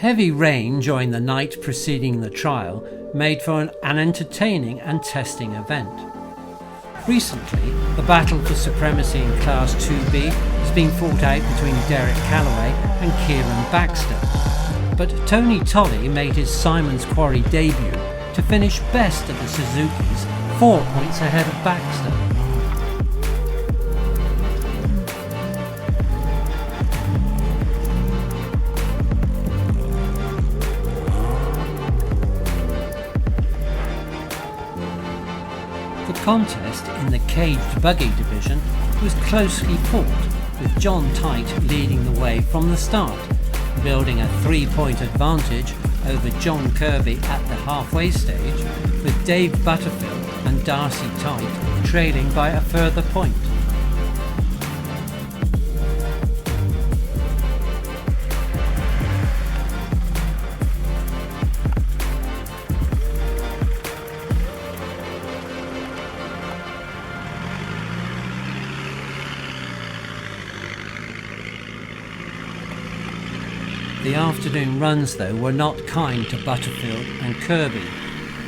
Heavy rain during the night preceding the trial made for an entertaining and testing event. Recently, the battle for supremacy in Class 2B has been fought out between Derek Calloway and Kieran Baxter, but Tony Tolley made his Simon's Quarry debut to finish best of the Suzuki's, 4 points ahead of Baxter. The contest in the caged buggy division was closely fought, with John Tite leading the way from the start, building a 3-point advantage over John Kirby at the halfway stage, with Dave Butterfield and Darcy Tite trailing by a further point. The afternoon runs, though, were not kind to Butterfield and Kirby,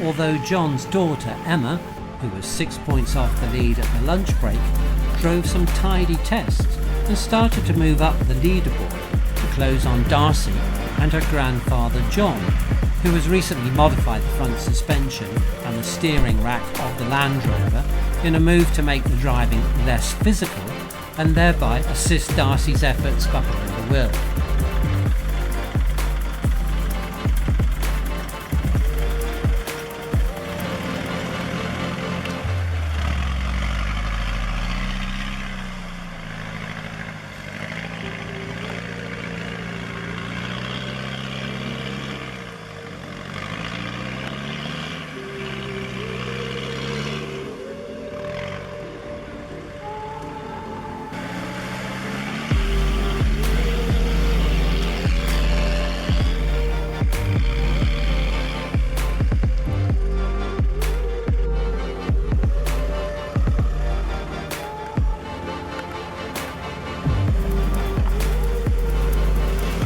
although John's daughter Emma, who was 6 points off the lead at the lunch break, drove some tidy tests and started to move up the leaderboard to close on Darcy and her grandfather John, who has recently modified the front suspension and the steering rack of the Land Rover in a move to make the driving less physical and thereby assist Darcy's efforts behind the wheel.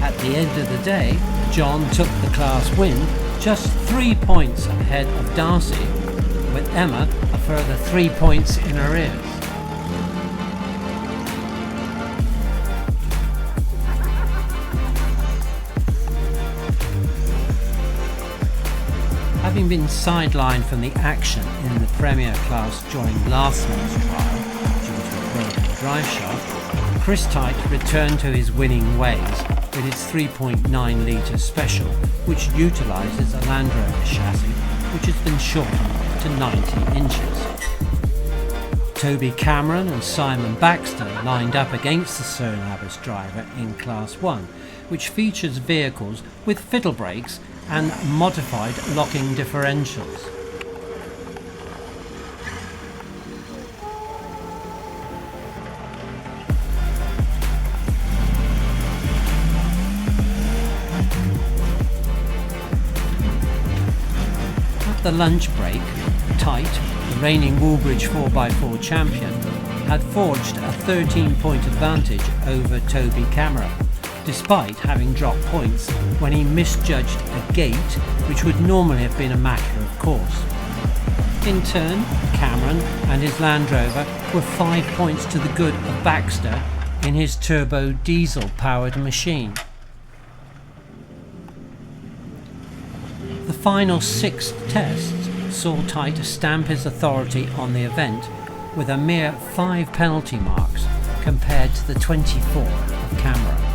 At the end of the day, John took the class win, just 3 points ahead of Darcy, with Emma a further 3 points in arrears. Having been sidelined from the action in the Premier class during last month's trial due to a broken drive shaft, Chris Tite returned to his winning ways with its 3.9 litre special, which utilises a Land Rover chassis which has been shortened to 90 inches. Toby Cameron and Simon Baxter lined up against the Cernabis driver in Class 1, which features vehicles with fiddle brakes and modified locking differentials. At the lunch break, Tite, the reigning Woolbridge 4x4 champion, had forged a 13-point advantage over Toby Cameron, despite having dropped points when he misjudged a gate which would normally have been a matter of course. In turn, Cameron and his Land Rover were 5 points to the good of Baxter in his turbo diesel-powered machine. The final 6 tests saw Tite stamp his authority on the event with a mere 5 penalty marks compared to the 24 of Cameron.